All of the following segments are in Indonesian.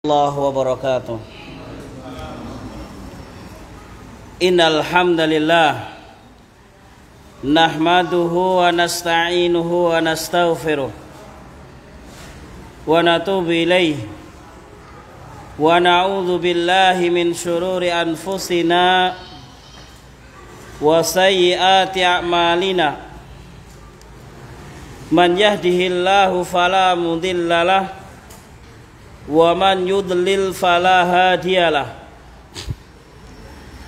Allah wabarakatuh. Innal hamdalillah nahmaduhu wa nasta'inuhu wa nastaghfiruh wa natubu ilaihi wa na'udzu billahi min syururi anfusina wa sayyiati a'malina. Man yahdihillahu fala mudhillalah wa man yudlil fala hadiyalah.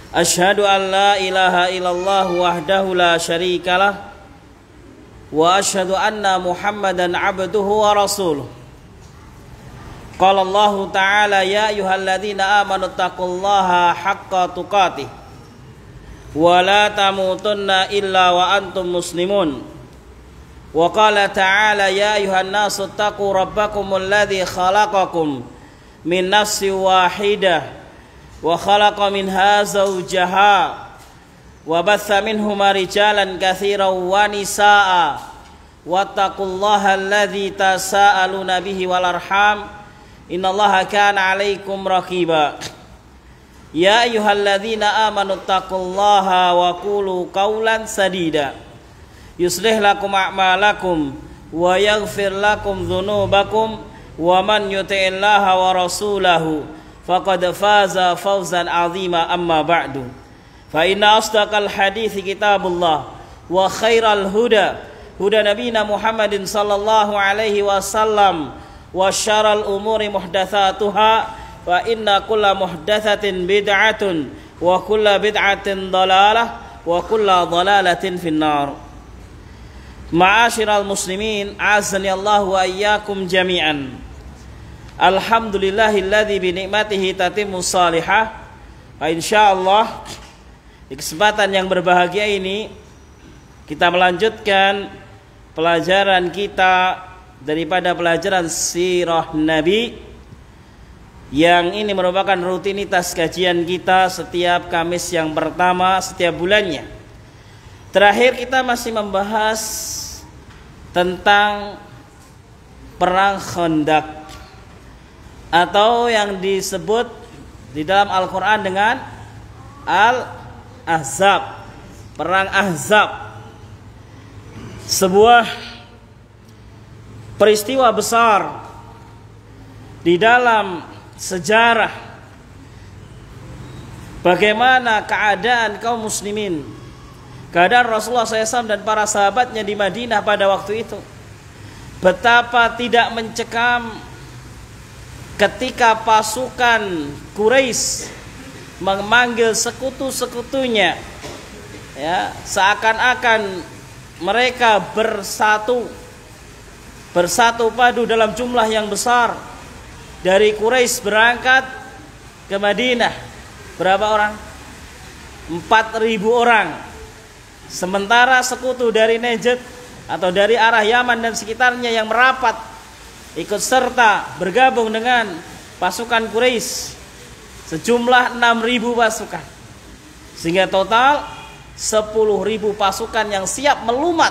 Asyhadu an la ilaha illallah wahdahu la syarikalah wa asyhadu anna Muhammadan abduhu wa rasuluh. Qala Allah ta'ala ya ayyuhalladzina amanu taqullaha haqqa tuqatih wa la tamutunna illa wa antum muslimun. Wa qala ta'ala ya ayuhan nasu taqu rabbakumul ladzi khalaqakum min nafsin wahidah wa khalaqa minha zawjaha wa batha minhuma rijalan katsiran wa nisaa wattaqullaha alladzi tasaaluna bihi wal arham innallaha kana 'alaikum raqiba. Ya ayyuhalladzina amanu taqullaha wa qulu qawlan sadida yuslih lakum a'malakum wa yaghfir lakum dhunubakum wa man yuti'illaha wa rasulahu faqad faza fawzan 'azima. Amma ba'du, fa inna asdaqal hadithi kitabullah wa khairal huda huda nabiyina Muhammadin sallallahu alaihi wasallam wa syarrul umuri muhdatsatuha wa inna kulla muhdatsatin bid'atun wa kulla bid'atin dhalalah wa kulla dhalalatin finnar. Ma'asyiral muslimin, azani Allah wa iyyakum jami'an. Alhamdulillahilladzi bi ni'matihi tatimmus salihah. Wa insyaallah di kesempatan yang berbahagia ini kita melanjutkan pelajaran kita daripada pelajaran sirah Nabi, yang ini merupakan rutinitas kajian kita setiap Kamis yang pertama setiap bulannya. Terakhir kita masih membahas tentang perang Khandaq atau yang disebut di dalam Al-Quran dengan Al-Ahzab, perang Ahzab. Sebuah peristiwa besar di dalam sejarah bagaimana keadaan kaum muslimin, keadaan Rasulullah SAW dan para sahabatnya di Madinah pada waktu itu. Betapa tidak mencekam ketika pasukan Quraisy memanggil sekutu-sekutunya, ya, seakan-akan mereka bersatu padu dalam jumlah yang besar. Dari Quraisy berangkat ke Madinah berapa orang? 4.000 orang. Sementara sekutu dari Najd atau dari arah Yaman dan sekitarnya yang merapat ikut serta bergabung dengan pasukan Quraisy sejumlah 6.000 pasukan, sehingga total 10.000 pasukan yang siap melumat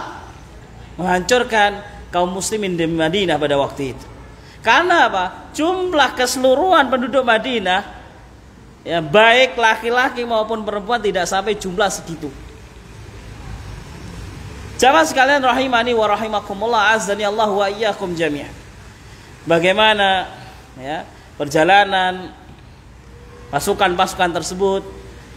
menghancurkan kaum muslimin di Madinah pada waktu itu. Karena apa? Jumlah keseluruhan penduduk Madinah, ya, baik laki-laki maupun perempuan, tidak sampai jumlah segitu. Jamaah sekalian rahimani wa rahimakumullah, azani Allah wa iyyakum jami'an. Bagaimana, ya, perjalanan pasukan-pasukan tersebut,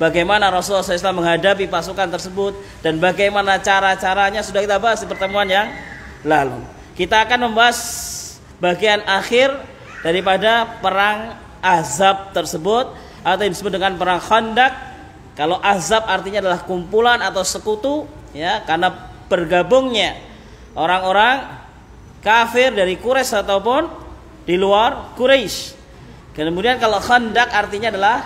bagaimana Rasulullah SAW menghadapi pasukan tersebut, dan bagaimana cara-caranya sudah kita bahas di pertemuan yang lalu. Kita akan membahas bagian akhir daripada perang Ahzab tersebut, atau yang disebut dengan perang Khandaq. Kalau Ahzab artinya adalah kumpulan atau sekutu, ya, karena bergabungnya orang-orang kafir dari Quraisy ataupun di luar Quraisy. Kemudian kalau Khandaq artinya adalah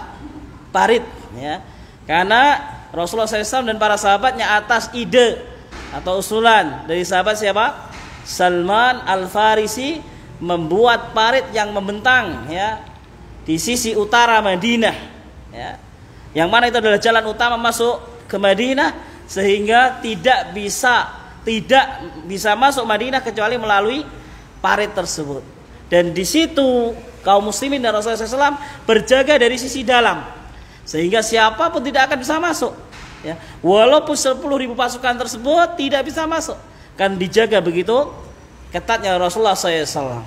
parit, ya, karena Rasulullah SAW dan para sahabatnya atas ide atau usulan dari sahabat siapa? Salman Al-Farisi, membuat parit yang membentang, ya, di sisi utara Madinah, ya, yang mana itu adalah jalan utama masuk ke Madinah, sehingga tidak bisa masuk Madinah kecuali melalui parit tersebut. Dan di situ kaum muslimin dan Rasulullah SAW berjaga dari sisi dalam, sehingga siapapun tidak akan bisa masuk. Ya, walaupun 10.000 pasukan tersebut tidak bisa masuk, kan dijaga begitu ketatnya Rasulullah SAW.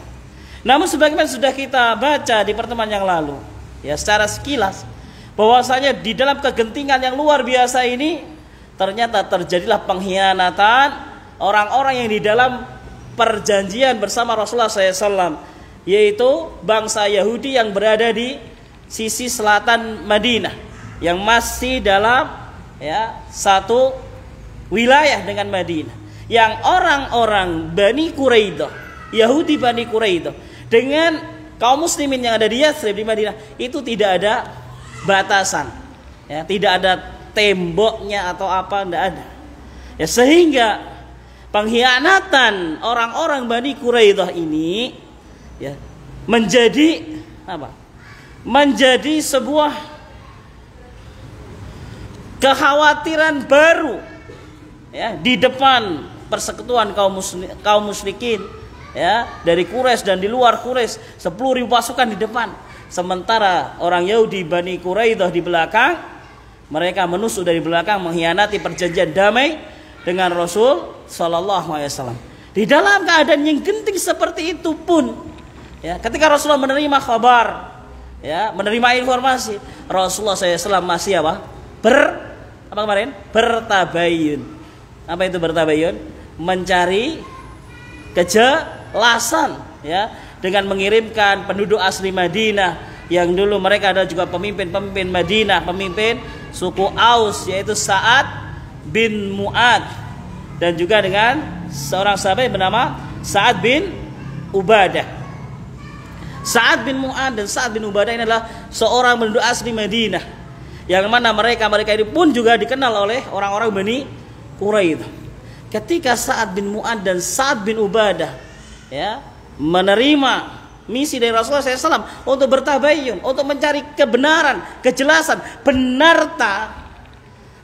Namun sebagaimana sudah kita baca di pertemuan yang lalu, ya secara sekilas, bahwasanya di dalam kegentingan yang luar biasa ini ternyata terjadilah pengkhianatan orang-orang yang di dalam perjanjian bersama Rasulullah SAW, yaitu bangsa Yahudi yang berada di sisi selatan Madinah, yang masih dalam satu wilayah dengan Madinah, yang orang-orang Bani Quraidah, Yahudi Bani Quraidah dengan kaum muslimin yang ada di Yathrib di Madinah itu tidak ada batasan, ya, tidak ada temboknya atau apa, tidak ada. Ya, sehingga pengkhianatan orang-orang Bani Quraidah ini ya menjadi apa? Menjadi sebuah kekhawatiran baru ya di depan persekutuan kaum musyrikin ya dari Quraisy dan di luar Quraisy, 10.000 pasukan di depan, sementara orang Yahudi Bani Quraidah di belakang, mereka menusuk dari belakang, mengkhianati perjanjian damai dengan Rasul sallallahu alaihi wasallam. Di dalam keadaan yang genting seperti itu pun ya, ketika Rasulullah menerima kabar ya, menerima informasi, Rasulullah SAW masih apa? Bertabayun. Apa itu bertabayun? Mencari kejelasan ya, dengan mengirimkan penduduk asli Madinah yang dulu mereka adalah juga pemimpin Madinah, pemimpin suku Aus, yaitu Sa'ad bin Mu'ad, dan juga dengan seorang sahabat bernama Sa'ad bin Ubadah. Sa'ad bin Mu'ad dan Sa'ad bin Ubadah ini adalah seorang penduduk asli Madinah, yang mana mereka ini pun juga dikenal oleh orang-orang Bani Quraidah. Ketika Sa'ad bin Mu'ad dan Sa'ad bin Ubadah ya menerima misi dari Rasulullah SAW untuk bertabayun, untuk mencari kebenaran, kejelasan, benar tak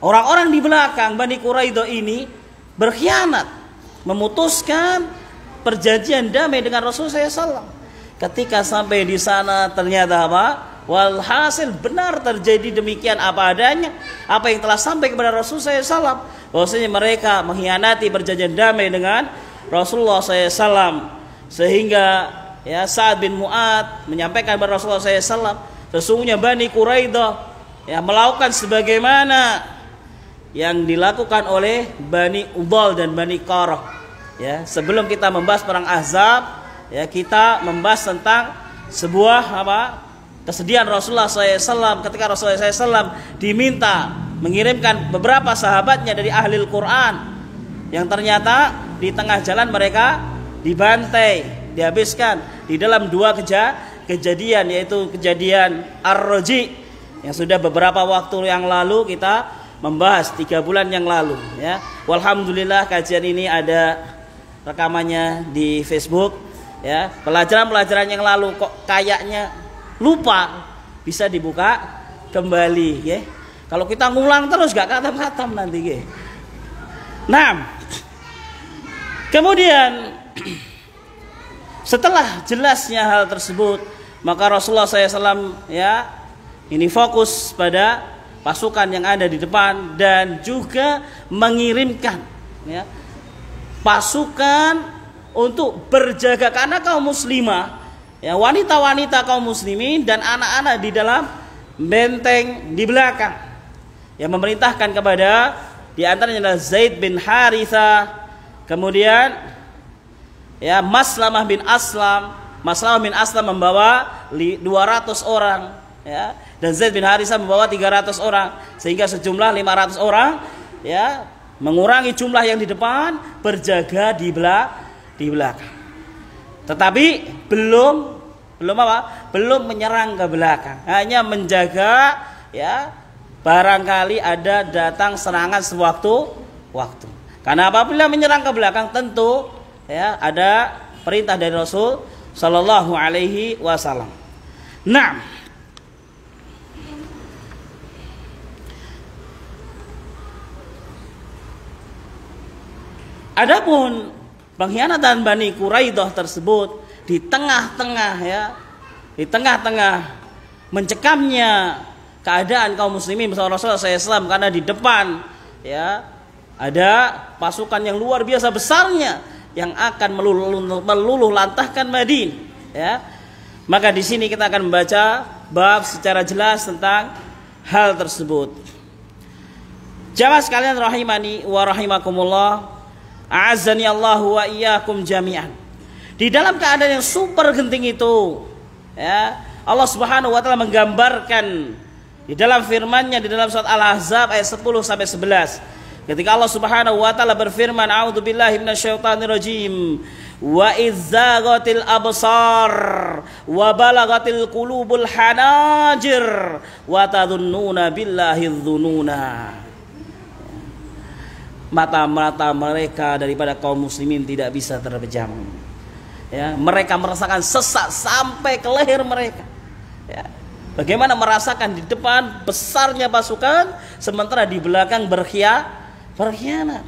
orang-orang di belakang Bani Quraidah ini berkhianat, memutuskan perjanjian damai dengan Rasulullah SAW. Ketika sampai di sana ternyata apa? Walhasil benar terjadi demikian apa adanya, apa yang telah sampai kepada Rasulullah SAW, bahwasanya mereka mengkhianati perjanjian damai dengan Rasulullah SAW, sehingga ya Sa'ad bin Mu'ad menyampaikan kepada Rasulullah SAW, sesungguhnya Bani Quraidah ya melakukan sebagaimana yang dilakukan oleh Bani Udal dan Bani Qarah. Ya, sebelum kita membahas perang Ahzab, ya kita membahas tentang sebuah kesedihan Rasulullah SAW ketika Rasulullah SAW diminta mengirimkan beberapa sahabatnya dari ahli Al-Quran, yang ternyata di tengah jalan mereka dibantai, dihabiskan di dalam dua kejadian, yaitu kejadian Ar-Raji yang sudah beberapa waktu yang lalu kita membahas, 3 bulan yang lalu ya. Walhamdulillah kajian ini ada rekamannya di Facebook ya. Pelajaran-pelajaran yang lalu kok kayaknya lupa, bisa dibuka kembali ya. Kalau kita ngulang terus gak khatam-khatam nanti ya. Nah, kemudian setelah jelasnya hal tersebut, maka Rasulullah SAW ya ini fokus pada pasukan yang ada di depan dan juga mengirimkan ya pasukan untuk berjaga, karena kaum muslimah ya, wanita-wanita kaum muslimin dan anak-anak di dalam benteng di belakang, yang memerintahkan kepada di antaranya adalah Zaid bin Harithah, kemudian ya Maslamah bin Aslam membawa 200 orang ya, dan Zaid bin Harithah membawa 300 orang, sehingga sejumlah 500 orang ya, mengurangi jumlah yang di depan, berjaga di belakang. Tetapi belum menyerang ke belakang, hanya menjaga ya, barangkali ada datang serangan sewaktu-waktu. Karena apabila menyerang ke belakang tentu ya ada perintah dari Rasul sallallahu alaihi wasallam. Nah, adapun pengkhianatan Bani Quraidah tersebut di tengah-tengah ya di tengah-tengah mencekamnya keadaan kaum muslimin bersama Rasulullah SAW, karena di depan ya ada pasukan yang luar biasa besarnya yang akan meluluh lantahkan Madinah ya. Maka di sini kita akan membaca bab secara jelas tentang hal tersebut. Jamaah sekalian rahimani wa rahimakumullah, a'azzani Allahu wa iyyakum jami'an. Di dalam keadaan yang super genting itu ya, Allah Subhanahu wa taala menggambarkan di dalam firman-Nya di dalam surat Al-Ahzab ayat 10 sampai 11. Ketika Allah Subhanahu wa taala berfirman, a'udzubillahi minasyaitonirrajim, wa izzaghatil absar wa balagatil qulubul hanajir wa tadhunnuna billahi dzununa. Mata-mata mereka daripada kaum muslimin tidak bisa terpejam. Ya, mereka merasakan sesak sampai ke leher mereka. Ya. Bagaimana merasakan di depan besarnya pasukan, sementara di belakang berkhianat.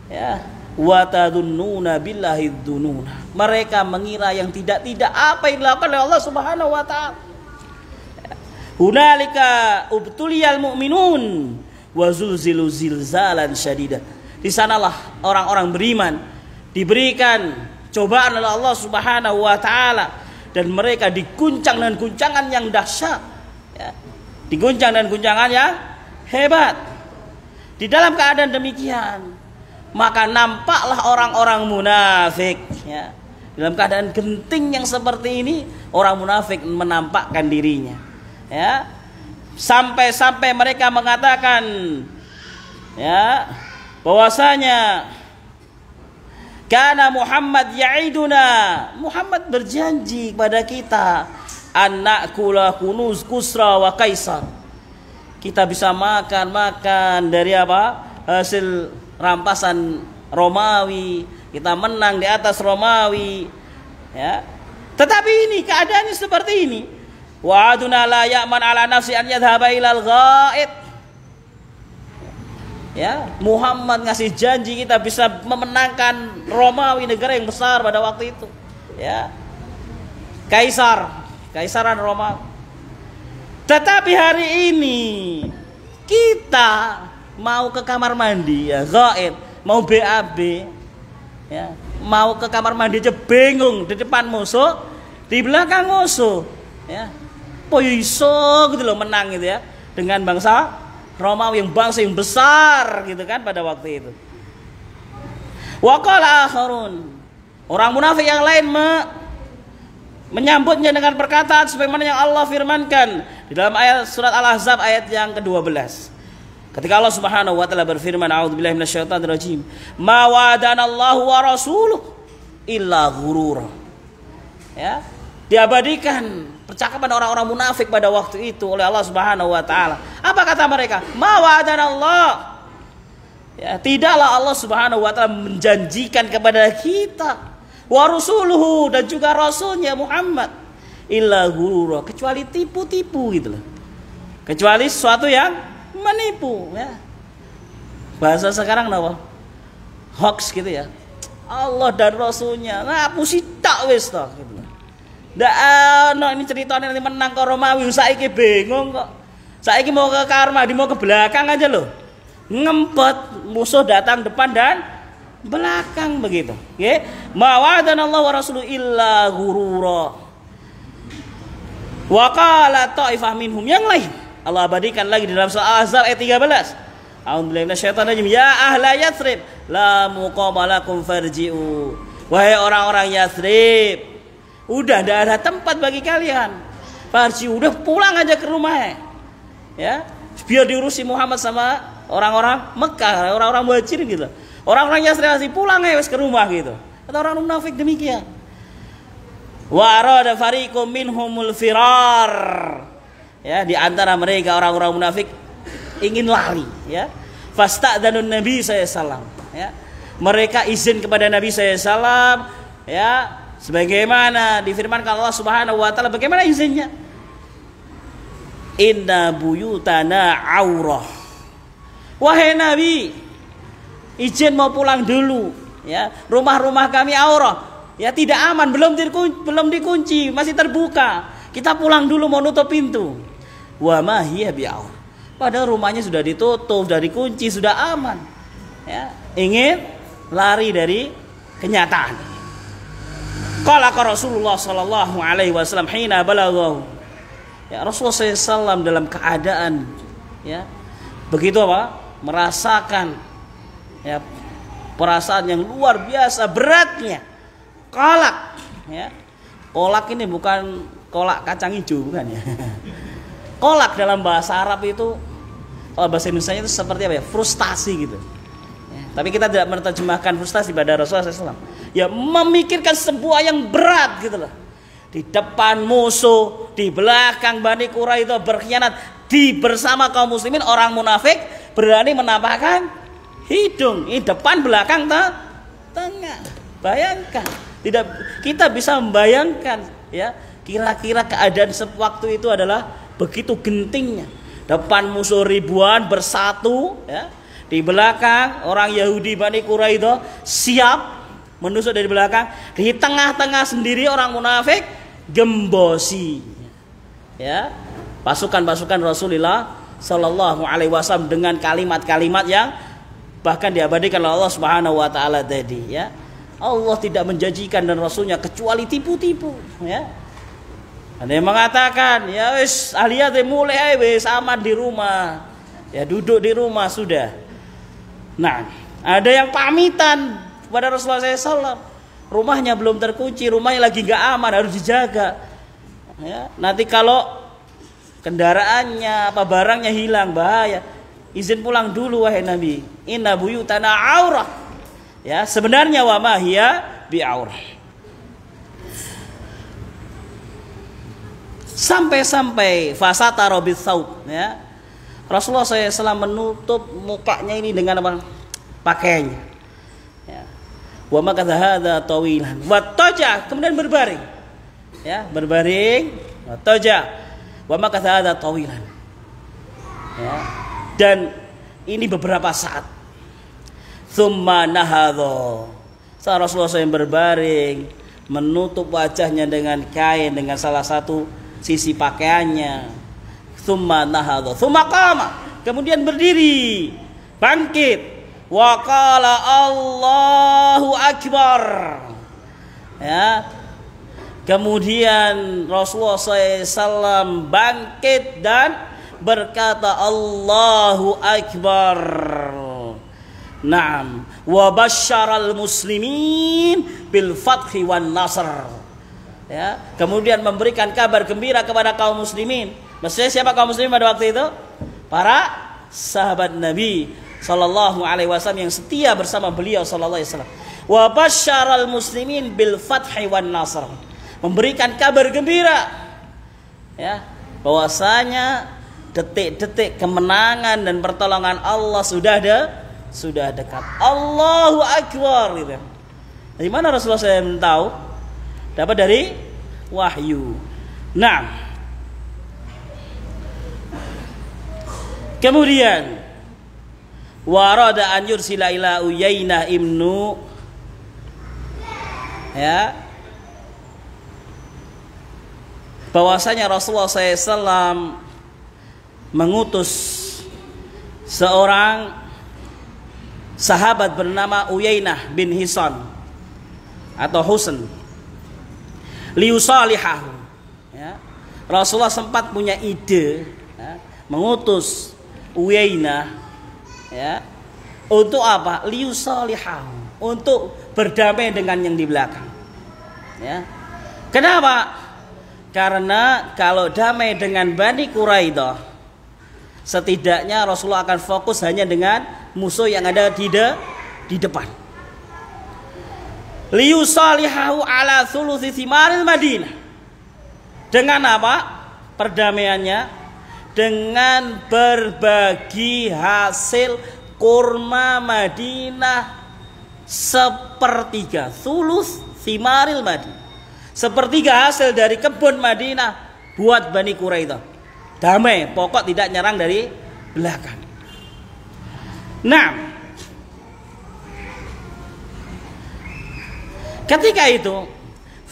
Ya, wa tadunnuna billahi dzununa. Mereka mengira yang tidak-tidak apa yang dilakukan oleh Allah Subhanahu wa taala. Hunalika ubtuliyal mu'minun wa zulzilu zilzalan syadida. Di sanalah orang-orang beriman diberikan cobaan oleh Allah Subhanahu wa taala dan mereka diguncang dengan guncangan yang dahsyat ya. Diguncang dengan guncangan yang hebat. Di dalam keadaan demikian, maka nampaklah orang-orang munafik ya. Dalam keadaan genting yang seperti ini, orang munafik menampakkan dirinya ya. Sampai-sampai mereka mengatakan ya bahwasanya karena Muhammad ya'iduna, Muhammad berjanji kepada kita, annakula kunuz kusra wa kaisar, kita bisa makan dari apa? Hasil rampasan Romawi, kita menang di atas Romawi ya. Tetapi ini keadaannya seperti ini. Wa'aduna la ya'man ala nafsi an yadhhaba ilal ghaid. Ya, Muhammad ngasih janji kita bisa memenangkan Romawi, negara yang besar pada waktu itu. Ya. Kaisaran Romawi. Tetapi hari ini kita mau ke kamar mandi ya, ghaid, mau BAB ya, mau ke kamar mandi aja bingung, di depan musuh, di belakang musuh ya. Iso gitu loh menang gitu ya dengan bangsa Romawi yang bangsa yang besar gitu kan pada waktu itu. Wa qala akharun, orang munafik yang lain menyambutnya dengan perkataan sebagaimana yang Allah firmankan di dalam ayat surat Al-Ahzab ayat yang ke-12. Ketika Allah Subhanahu wa taala berfirman, a'udzubillahi minasyaitonirrajim, ma wa'adanallahu wa rasuluhu illa ghurura. Ya, diabadikan percakapan orang-orang munafik pada waktu itu oleh Allah Subhanahu wa taala. Apa kata mereka? Ma wa'adanallah. Ya, tidaklah Allah Subhanahu wa taala menjanjikan kepada kita wa rasuluhu dan juga rasulnya Muhammad illa ghurura, kecuali tipu-tipu gitu loh. Kecuali sesuatu yang menipu ya. Bahasa sekarang apa? Hoax gitu ya. Allah dan rasulnya ngapusi tak wis toh gitu. Ndak ini ceritanya nanti menang ke Romawi, saiki bingung kok. Saiki mau ke kamar mandi, mau ke belakang aja loh. Ngempet, musuh datang depan dan belakang begitu. Nggih. Ma wa'adanallahu wa rasuluhu illa ghurura. Wa qala ta'ifah minhum, yang lain Allah abadikan lagi di dalam surah Al-Ahzab ayat 13. A'udzubillahi minasyaitonirrajim. Ya ahla Yatsrib la muqama lakum farji'u. Wahai orang-orang Yatsrib, udah tidak ada tempat bagi kalian. Farji, udah pulang aja ke rumah ya. Biar diurusi Muhammad sama orang-orang Mekah, orang-orang Muhajirin gitu. Orang-orang Yatsrib pulang wes ke rumah gitu. Kata orang munafik demikian. Wa arada fariqum minhumul firar. Ya, di antara mereka orang-orang munafik ingin lari ya. Fasta'dzanun Nabi sallallahu alaihi wasallam ya. Mereka izin kepada Nabi sallallahu alaihi wasallam ya. Sebagaimana difirmankan Allah Subhanahu wa taala, bagaimana izinnya? Inna buyutana aurah. Wahai Nabi, izin mau pulang dulu ya. Rumah-rumah kami aurah. Ya tidak aman, belum dikunci, masih terbuka. Kita pulang dulu mau nutup pintu. Wa ma hiya bi'aur. Padahal rumahnya sudah ditutup, sudah dikunci, sudah aman. Ya, ingin lari dari kenyataan. Qala Rasulullah sallallahu alaihi wasallam hina balaghahu. Ya, Rasulullah SAW dalam keadaan ya begitu apa? Merasakan ya perasaan yang luar biasa beratnya. Kolak ya. Kolak ini bukan kolak kacang hijau, bukan ya. Kolak dalam bahasa Arab itu, kalau bahasa Indonesia itu seperti apa ya? Frustasi gitu ya, tapi kita tidak menerjemahkan frustasi pada Rasulullah SAW. Ya memikirkan sebuah yang berat gitu loh. Di depan musuh, di belakang Bani Quraidah berkhianat, di bersama kaum muslimin orang munafik berani menampakkan hidung. Ini depan, belakang, tengah. Bayangkan, tidak, kita bisa membayangkan ya, kira-kira keadaan sewaktu itu adalah begitu gentingnya. Depan musuh ribuan bersatu ya, di belakang orang Yahudi Bani Quraidah siap menusuk dari belakang, di tengah-tengah sendiri orang munafik gembosi ya pasukan-pasukan Rasulullah Sallallahu Alaihi Wasallam dengan kalimat-kalimat yang bahkan diabadikan oleh Allah Subhanahu Wa Taala tadi ya. Allah tidak menjanjikan dan Rasulnya kecuali tipu-tipu ya. Ada yang mengatakan ya wis aliyat mulai wis aman di rumah ya, duduk di rumah sudah. Nah ada yang pamitan pada Rasulullah SAW, rumahnya belum terkunci, rumahnya lagi nggak aman, harus dijaga. Ya, nanti kalau kendaraannya apa barangnya hilang bahaya, izin pulang dulu wahai Nabi. Inna buyutana aurah. Ya, sebenarnya wa ma hiya bi'aurah. Sampai-sampai fasatara bitsaub ya. Rasulullah SAW menutup mukanya ini dengan apa? Pakaiannya. Wa makatha hadza tawilan wa taja, kemudian berbaring ya, berbaring wa taja wa makatha hadza tawilan ya, dan ini beberapa saat. Tsumma nahadha, saat Rasulullah SAW berbaring menutup wajahnya dengan kain, dengan salah satu sisi pakaiannya. Tsumma nahadha tsumma qama, kemudian berdiri bangkit. Wa qala Allahu Akbar ya. Kemudian Rasulullah SAW bangkit dan berkata Allahu Akbar. Naam, wa basyaral muslimin bil fathi wan nasr ya. Kemudian memberikan kabar gembira kepada kaum muslimin. Maksudnya siapa kaum muslimin pada waktu itu? Para sahabat Nabi Sallallahu Alaihi Wasallam yang setia bersama beliau Sallallahu Alaihi Wasallam. Wa basyaral muslimin bil fathi wan nasr, memberikan kabar gembira ya, bahwasanya detik-detik kemenangan dan pertolongan Allah sudah dekat. Allahu Akbar gitu. Dari mana Rasulullah SAW tahu? Dapat dari wahyu. Nah, kemudian warada an yursila ila Uyainah ibnu ya, bahwasanya Rasulullah SAW mengutus seorang sahabat bernama Uyainah bin Hisan atau Husain liusalihahu ya. Rasulullah sempat punya ide ya, mengutus Uyainah ya, untuk apa? Liusalihahu, untuk berdamai dengan yang di belakang ya. Kenapa? Karena kalau damai dengan Bani Quraidah, setidaknya Rasulullah akan fokus hanya dengan musuh yang ada di depan. Liusalihahu ala thuluthi thimaril Madinah. Dengan apa perdamaiannya? Dengan berbagi hasil kurma Madinah sepertiga, thuluth thimaril Madinah, sepertiga hasil dari kebun Madinah buat Bani Quraidah. Damai, pokok tidak nyerang dari belakang. Nah, ketika itu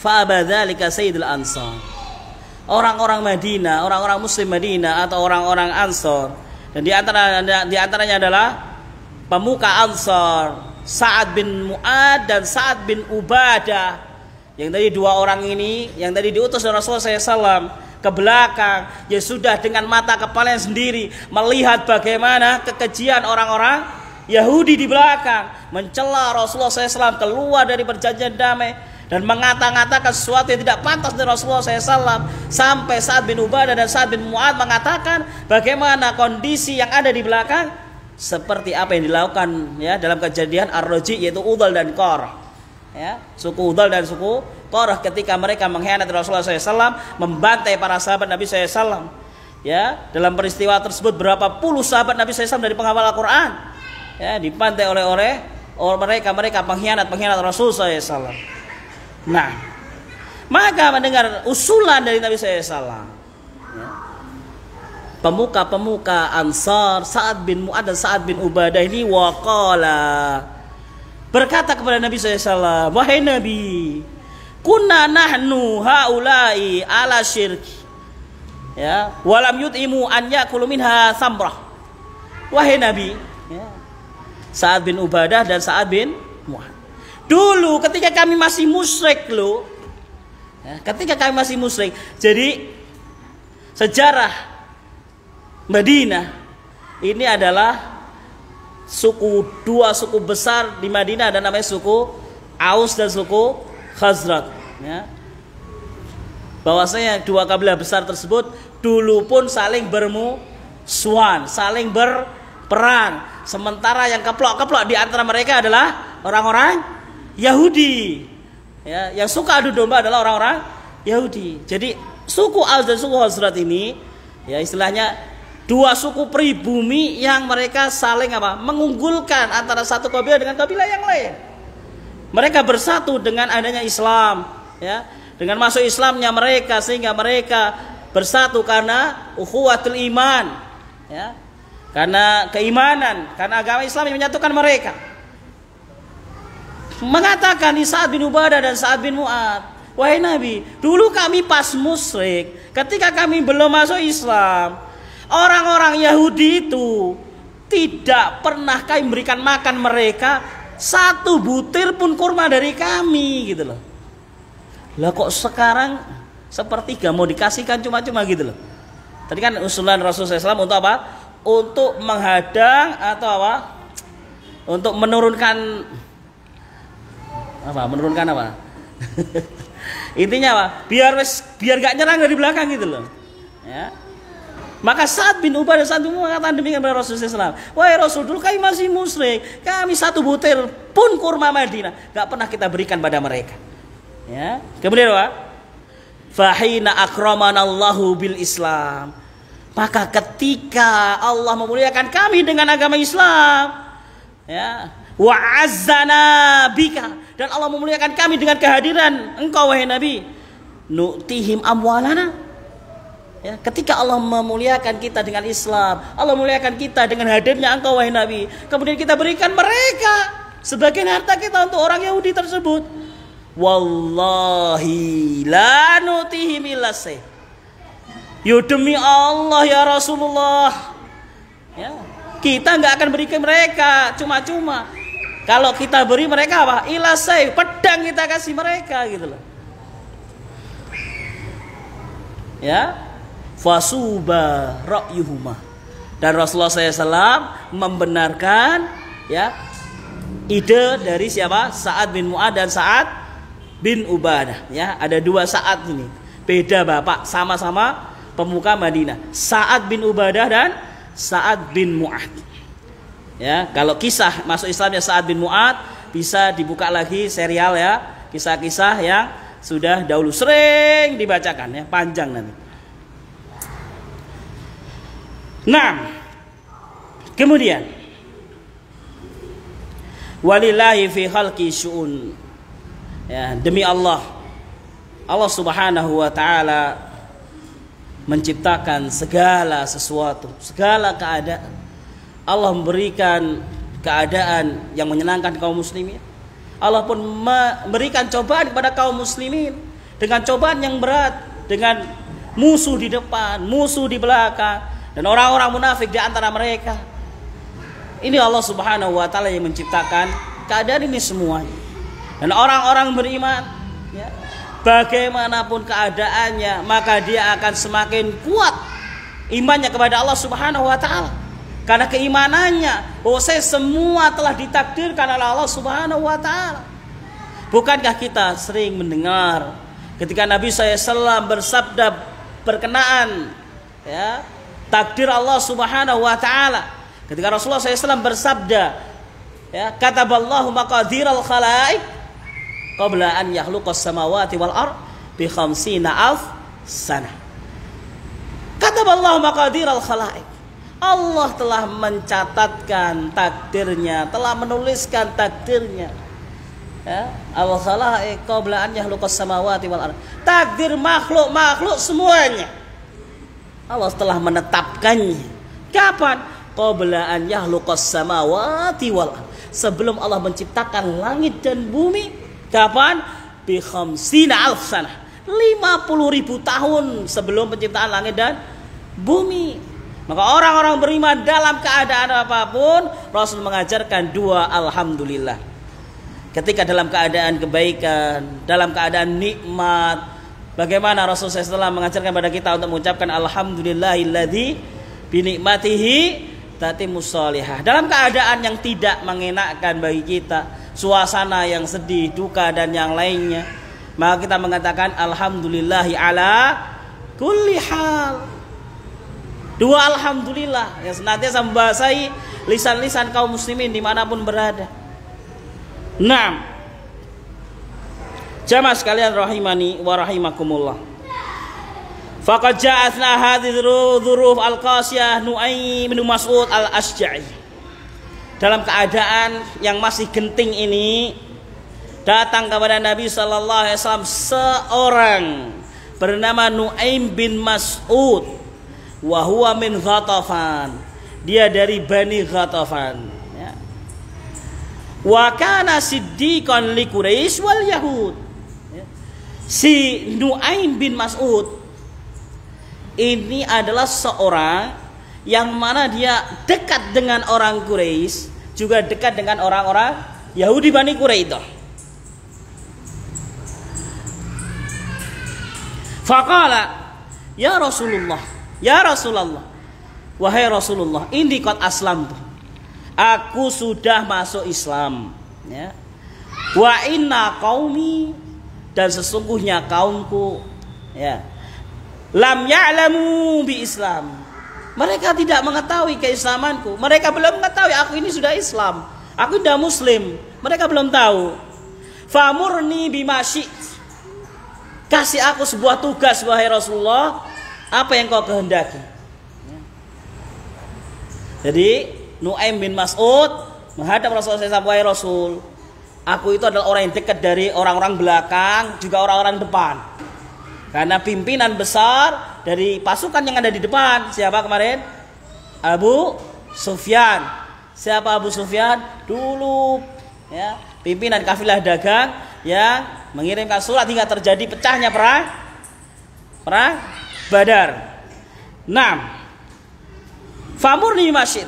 fa abadzalika sayyidul ansar. Orang-orang Madinah, orang-orang muslim Madinah atau orang-orang Ansor, dan di antaranya adalah pemuka Ansor, Sa'ad bin Mu'ad dan Sa'ad bin Ubadah. Yang tadi dua orang ini, yang tadi diutus oleh Rasulullah SAW ke belakang, ya sudah dengan mata kepala sendiri melihat bagaimana kekejian orang-orang Yahudi di belakang, mencela Rasulullah SAW keluar dari perjanjian damai dan mengata-ngatakan sesuatu yang tidak pantas dari Rasulullah SAW. Sampai Sa'ad bin Ubadah dan Sa'ad bin Mu'ad mengatakan bagaimana kondisi yang ada di belakang seperti apa yang dilakukan ya dalam kejadian Ar-Raji, yaitu Udhal dan Qarah. Ya, suku Udhal dan suku Qarah ketika mereka mengkhianati Rasulullah SAW, membantai para sahabat Nabi SAW. Ya, dalam peristiwa tersebut berapa puluh sahabat Nabi SAW dari penghafal Al-Quran ya dibantai oleh mereka pengkhianat Rasulullah SAW. Nah, maka mendengar usulan dari Nabi SAW, ya, pemuka-pemuka Ansar, Sa'ad bin Mu'ad dan Sa'ad bin Ubadah ini waqala, berkata kepada Nabi SAW, wahai Nabi, kunna nahnu haula'i ala syirki, ya, walam yut'imu an yakulu minha samrah. Wahai Nabi, ya, Sa'ad bin Ubadah dan Sa'ad bin Mu'ad, dulu ketika kami masih musyrik loh, ya, ketika kami masih musyrik, jadi sejarah Madinah ini adalah dua suku besar di Madinah, ada namanya suku Aus dan suku Khazraj, ya. Bahwasanya dua kabilah besar tersebut dulu pun saling bermusuhan, saling berperang. Sementara yang keplok-keplok di antara mereka adalah orang-orang Yahudi, ya, yang suka adu domba adalah orang-orang Yahudi. Jadi suku Aus dan suku Khazraj ini, ya, istilahnya dua suku pribumi yang mereka saling mengunggulkan antara satu kabilah dengan kabilah yang lain. Mereka bersatu dengan adanya Islam, ya, dengan masuk Islamnya mereka, sehingga mereka bersatu karena ukhuwatul iman, ya, karena keimanan, karena agama Islam yang menyatukan mereka. Mengatakan di Sa'ad bin Ubadah dan Sa'ad bin Mu'ad, wahai Nabi, dulu kami pas musyrik, ketika kami belum masuk Islam, orang-orang Yahudi itu tidak pernah kami memberikan makan mereka satu butir pun kurma dari kami, gitu loh. Lah kok sekarang sepertiga mau dikasihkan cuma-cuma gitu loh. Tadi kan usulan Rasulullah SAW untuk apa? Untuk menghadang atau apa? Untuk menurunkan apa? Menurunkan apa? Intinya apa? Biar gak nyerang dari belakang gitu loh. Ya. Maka Sa'ad bin Ubadah dan Sa'ad bin Mu'ad mengatakan demikian kepada Rasulullah SAW. Wahai Rasul, dulu kami masih musyrik, kami satu butir pun kurma Madinah gak pernah kita berikan pada mereka. Ya. Kemudian apa? Fahina akramanallahu bil Islam. Maka ketika Allah memuliakan kami dengan agama Islam, ya, wa azzana bika, dan Allah memuliakan kami dengan kehadiran engkau wahai Nabi, nu'tihim amwalana. Ya, ketika Allah memuliakan kita dengan Islam, Allah memuliakan kita dengan hadirnya engkau wahai Nabi, kemudian kita berikan mereka sebagian harta kita untuk orang Yahudi tersebut. Wallahi la nutihim illa say. Ya demi Allah ya Rasulullah, ya, kita nggak akan berikan mereka cuma-cuma. Kalau kita beri mereka apa? Illa say, pedang kita kasih mereka, gitu loh. Ya. Fasuba ra'yuhuma, dan Rasulullah SAW membenarkan, ya, ide dari siapa? Sa'ad bin Mu'ad dan Sa'ad bin Ubadah. Ya, ada dua Sa'ad ini, beda bapak, sama-sama pemuka Madinah. Sa'ad bin Ubadah dan Sa'ad bin Mu'ad. Ya, kalau kisah masuk Islamnya Sa'ad bin Mu'ad bisa dibuka lagi serial, ya, kisah-kisah yang sudah dahulu sering dibacakan, ya, panjang nanti. Nah, kemudian walillahi fi khalqi syu'un, ya, demi Allah Subhanahu wa ta'ala menciptakan segala sesuatu, segala keadaan. Allah memberikan keadaan yang menyenangkan kaum muslimin. Allah pun memberikan cobaan kepada kaum muslimin dengan cobaan yang berat, dengan musuh di depan, musuh di belakang, dan orang-orang munafik di antara mereka. Ini Allah Subhanahu wa taala yang menciptakan keadaan ini semuanya. Dan orang-orang beriman, ya, bagaimanapun keadaannya, maka dia akan semakin kuat imannya kepada Allah Subhanahu wa taala. Karena keimanannya bahwa semua telah ditakdirkan oleh Allah Subhanahu wa taala. Bukankah kita sering mendengar ketika Nabi SAW bersabda berkenaan, ya, takdir Allah Subhanahu wa taala. Ketika Rasulullah SAW bersabda, ya, kataballahu maqadiral khalaiq qabla an yakhluqas samawati wal ard bi 50 alf sanah. Kataballahu maqadiral khalaiq. Allah telah mencatatkan takdirnya, telah menuliskan takdirnya. Ya, al khalaiq qabla an yakhluqas samawati wal ard. Takdir makhluk semuanya Allah telah menetapkannya. Kapan? Qabla an yakhluqas samawati wal ard. Sebelum Allah menciptakan langit dan bumi. Kapan? Bi 50 alf sanah. 50.000 tahun sebelum penciptaan langit dan bumi. Maka orang-orang beriman dalam keadaan apapun, Rasul mengajarkan dua alhamdulillah. Ketika dalam keadaan kebaikan, dalam keadaan nikmat, bagaimana Rasul SAW mengajarkan pada kita untuk mengucapkan alhamdulillahilladzi bi nikmatihi tatimmus shalihah. Dalam keadaan yang tidak mengenakkan bagi kita, suasana yang sedih, duka dan yang lainnya, maka kita mengatakan alhamdulillahi ala kulli hal. Dua alhamdulillah yang senantiasa membasahi lisan-lisan kaum muslimin dimanapun berada. Naam, jamaah sekalian rahimani wa rahimakumullah. Faqad ja'atna hadhihi dzuruf al-qasiyah Nu'aim bin Mas'ud al-Asja'i. Dalam keadaan yang masih genting ini, datang kepada Nabi sallallahu alaihi wasallam seorang bernama Nu'aim bin Mas'ud. Wa huwa min Ghatafan. Dia dari Bani Ghatafan, ya. Wa kana siddiqan li Quraisy wal Yahud. Ya. Si Nu'aim bin Mas'ud ini adalah seorang yang mana dia dekat dengan orang Quraisy, juga dekat dengan orang-orang Yahudi Bani Quraidah. Faqala, ya Rasulullah, wahai Rasulullah, inni qad aslamtu. Aku sudah masuk Islam, ya. Wa inna qaumi, dan sesungguhnya kaumku, ya, lam ya'lamu bi Islam. Mereka tidak mengetahui keislamanku. Mereka belum mengetahui aku ini sudah Islam. Aku sudah Muslim. Mereka belum tahu. Famurni bima syi'ta. Kasih aku sebuah tugas wahai Rasulullah. Apa yang kau kehendaki? Jadi Nu'aim bin Mas'ud menghadap Rasulullah SAW, wahai Rasul, aku itu adalah orang yang dekat dari orang-orang belakang, juga orang-orang depan. Karena pimpinan besar dari pasukan yang ada di depan, siapa kemarin? Abu Sufyan. Siapa Abu Sufyan? Dulu, ya, pimpinan kafilah dagang yang mengirimkan surat hingga terjadi pecahnya perang Badar. 6. Famurni masjid.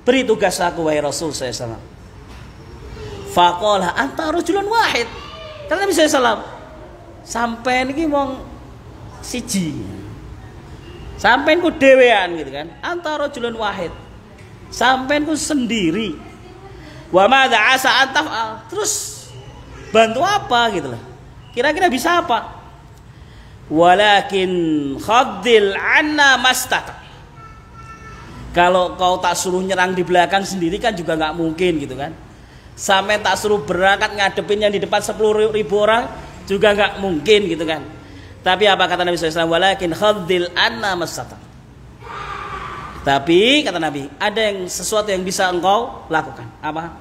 Beri tugas aku wahai Rasul SAW. Faqala anta rajulun wahid. Kata Nabi SAW, sampean iki wong siji. Sampean ku dhewean gitu kan. Anta rajulun wahid. Sampean ku sendiri. Wa madza asa antaf'al. Terus bantu apa gitu loh. Kira-kira bisa apa? Walakin khaddil anna mastata. Kalau kau tak suruh nyerang di belakang sendiri kan juga nggak mungkin gitu kan. Sampai tak suruh berangkat ngadepin yang di depan 10.000 orang juga nggak mungkin gitu kan. Tapi apa kata Nabi SAW? Walakin khaddil anna mastata. Tapi kata Nabi, ada yang sesuatu yang bisa engkau lakukan. Apa?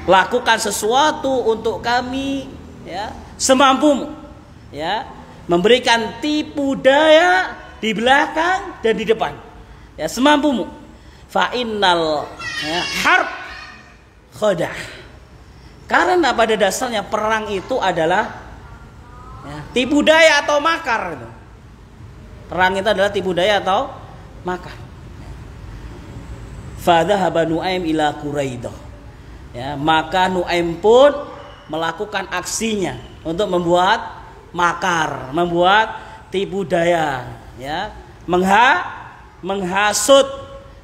Lakukan sesuatu untuk kami, ya, semampumu, ya. Memberikan tipu daya di belakang dan di depan, ya, semampumu. Fa innal, ya, harb khadah. Karena pada dasarnya perang itu adalah Ya, tipu daya atau makar itu. Perang itu adalah tipu daya atau makar. Fadhahaba Nu'aim ila Quraidah. Ya, maka Nu'aim pun melakukan aksinya untuk membuat makar, membuat tipu daya, ya, menghasut,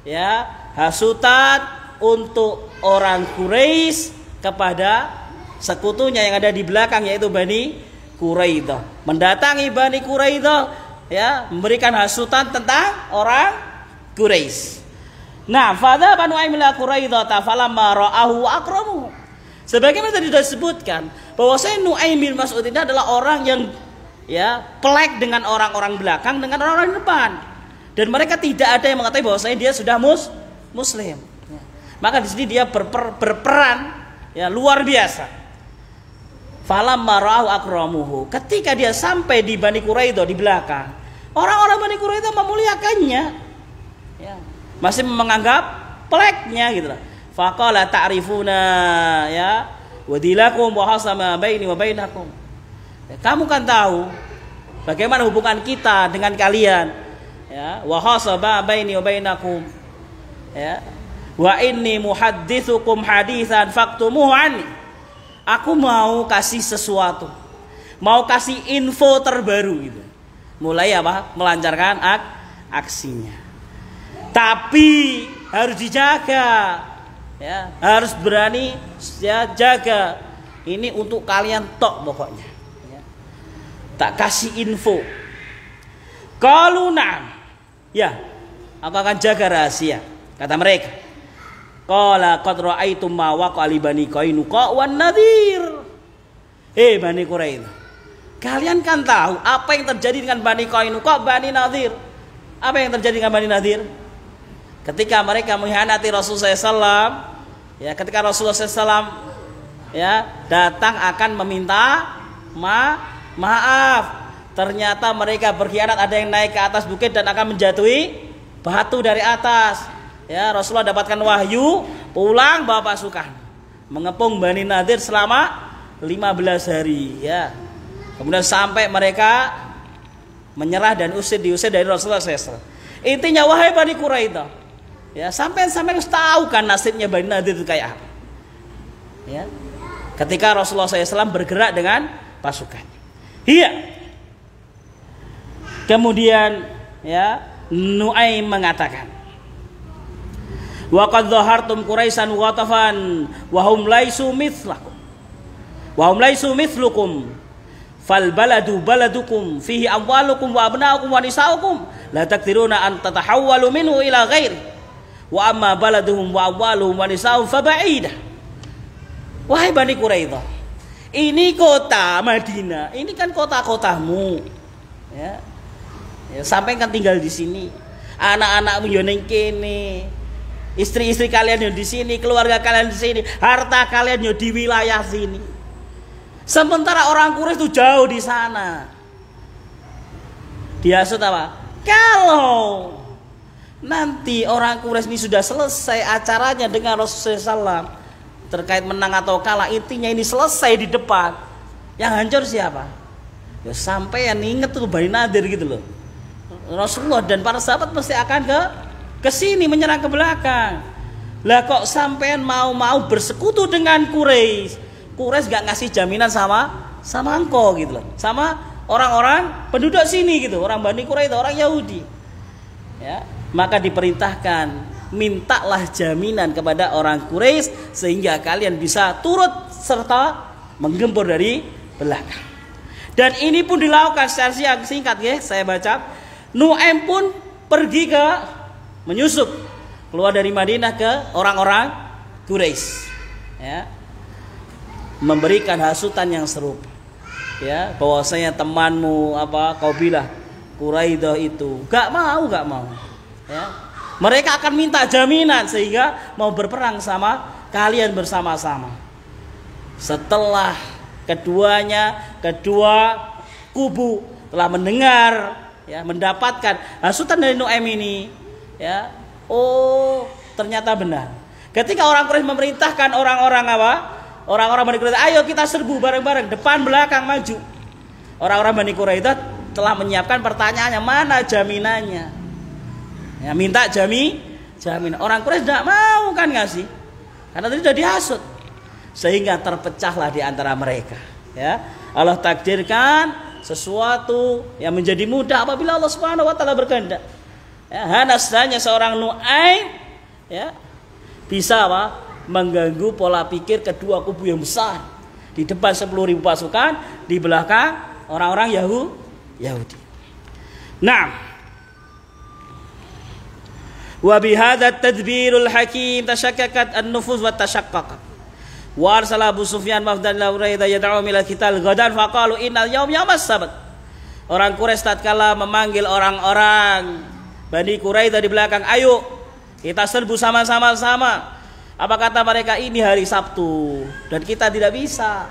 ya, hasutan untuk orang Quraisy kepada sekutunya yang ada di belakang, yaitu Bani Quraidah. Mendatangi Bani Quraidah, ya, memberikan hasutan tentang orang Quraisy. Nah, fadha Banu Nu'aim ila Quraidah falamma ra'ahu akramu. Sebagaimana tadi sudah disebutkan bahwa Nu'aim bin Mas'ud ini adalah orang yang, ya, pelek dengan orang-orang belakang dengan orang-orang depan. Dan mereka tidak ada yang mengatakan bahwa dia sudah muslim. Ya. Maka di sini dia berperan, ya, luar biasa. Falamma ra'ahu akramuhu. Ketika dia sampai di Bani Quraidah di belakang, orang-orang Bani Quraidah memuliakannya. Ya. Masih menganggap peleknya gitu lah. Faqala ta'rifuna, ya, wadilakum wa hasama baini wa bainakum. Ya, kamu kan tahu bagaimana hubungan kita dengan kalian, ya, wa hasaba baini wa bainakum. Ya. Wa inni muhadditsukum haditsan faktumuhu anni. Aku mau kasih sesuatu, mau kasih info terbaru gitu. Mulai apa? Melancarkan aksinya. Tapi harus dijaga, ya, harus berani, ya, jaga. Ini untuk kalian tok pokoknya. Ya. Tak kasih info. Qalu na'am. Ya, aku akan jaga rahasia, kata mereka. Qala qad ra'aitum ma waqa li Bani Qainuqa wan Nadhir. Bani Quraidah, kalian kan tahu apa yang terjadi dengan Bani Qainuqa, Bani Nadhir. Apa yang terjadi dengan Bani Nadhir? Ketika mereka mengkhianati Rasulullah SAW, ya, ketika Rasulullah SAW, ya, datang akan meminta maaf. Ternyata mereka berkhianat, ada yang naik ke atas bukit dan akan menjatuhi batu dari atas. Ya, Rasulullah dapatkan wahyu, pulang bawa pasukan, mengepung Bani Nadhir selama 15 hari, ya. Kemudian sampai mereka menyerah dan diusir dari Rasulullah SAW. Intinya, wahai Bani Quraidah, ya, sampai harus tahu kan nasibnya Bani Nadhir itu kayak apa. Ya. Ketika Rasulullah SAW bergerak dengan pasukan. Iya. Kemudian, ya, Nu'aim mengatakan, wa qad dhahartum Quraisyan wa Ghatafan wa hum laisu mithlakum wa hum laisu mithlukum fal baladu baladukum fihi amwalukum wa abnaukum wa nisaukum la takdiruna an tatahawwalu minhu ila ghairi wa amma baladuhum wa amwaluhum wa nisauhum fa ba'idah. Wahai Bani Quraidah, ini kota Madinah, ini kan kota-kotamu, ya. Ya, sampai kan tinggal di sini, anak-anakmu yo ning kene, istri-istri kalian yang di sini, keluarga kalian di sini, harta kalian yang di wilayah sini. Sementara orang Quraisy itu jauh di sana. Dihasut apa? Kalau nanti orang Quraisy ini sudah selesai acaranya dengan Rasulullah SAW terkait menang atau kalah, intinya ini selesai di depan, yang hancur siapa? Ya sampai yang inget tuh Bani Nadhir gitu loh. Rasulullah dan para sahabat pasti akan ke sini menyerang ke belakang. Lah kok sampean mau bersekutu dengan Quraisy? Quraisy gak ngasih jaminan sama engkau gitu loh. Sama orang-orang penduduk sini gitu, orang Bani Quraidah, orang Yahudi. Ya, maka diperintahkan, mintalah jaminan kepada orang Quraisy sehingga kalian bisa turut serta menggempur dari belakang. Dan ini pun dilakukan secara singkat, ya, saya baca. Nu'aim pun pergi menyusup keluar dari Madinah ke orang-orang Quraisy, ya, memberikan hasutan yang serupa, ya, bahwasanya temanmu kabilah Quraidah itu gak mau, ya, mereka akan minta jaminan sehingga mau berperang sama kalian bersama-sama. Setelah kedua kubu telah mendengar, ya, mendapatkan hasutan dari Nu'aim ini, ya, oh ternyata benar. Ketika orang Quraisy memerintahkan orang-orang Bani Quraidah, ayo kita serbu bareng-bareng, depan belakang maju. Orang-orang Bani Quraidah telah menyiapkan pertanyaannya, mana jaminannya? Ya, minta jaminan. Orang Quraisy tidak mau kan ngasih, karena tadi sudah dihasut, sehingga terpecahlah di antara mereka. Ya, Allah takdirkan sesuatu yang menjadi mudah apabila Allah Subhanahu wa taala berkehendak. Ya, hanya seorang Nu'aim ya bisa mengganggu pola pikir kedua kubu yang besar. Di depan 10.000 pasukan, di belakang orang-orang Yahudi. Nah, wa bihadza tadbirul hakim tashakkakat an-nufus wa tashaqqaqat. Wa arsala Abu Sufyan mafdan ila Quraisy yad'u ila qital ghadan faqalu innal yawm yawmas sabt. Orang Quraisy tatkala memanggil orang-orang Bani Quraisyah di belakang, ayo kita serbu sama-sama. Apa kata mereka? Ini hari Sabtu dan kita tidak bisa.